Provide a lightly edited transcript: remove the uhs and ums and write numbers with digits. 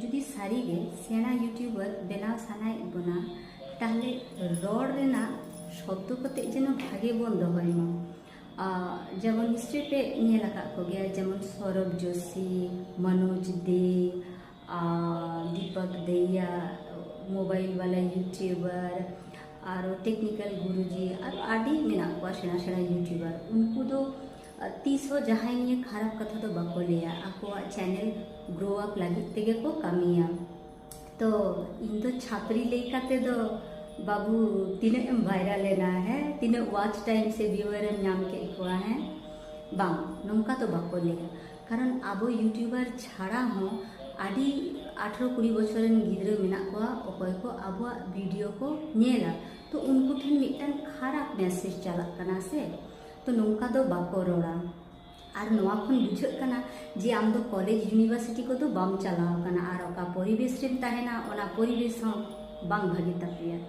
जुदी सारी गे सेना यूट्यूबर बनाव सानायेद बोना ताहले रड़ रेना शब्द कते जेनो भागे बन दोहयमा जेमन निश्चय पे नेल आकाद को गया जेमन सौरभ जोशी मनोज दे दीपक दैया मोबाइल वाला यूट्यूबर और टेक्निकल गुरुजी और आदि मेना को सेना सेना यूट्यूबर उनको दो तीसो जहां निये खराब कथा तो बाको लिया आको चैनल ग्रो अप लगी तेगे को कमिया तो इन तो छात्री लेकाते दो बाबू तीने वायरल लेना है तीने वॉच टाइम से व्यूअर नाम के इकोआ है बांग नमका तो बाको लिया कारण आबो यूट्यूबर छाड़ा हो आदि 18-20 बछरन गिद्रा मेना को अकोय को आबो वीडियो को नेला तो उनको ठन मिटन खराब मैसेज चला कना से तो नौका दो बाको रोड़ा और नोआ खन बुझे कना जे आम दो कॉलेज यूनिवर्सिटी को तो बाम चलाव कना और ओका परिवेश रे ताहेना ओना परिवेश बांग भागी तपिया।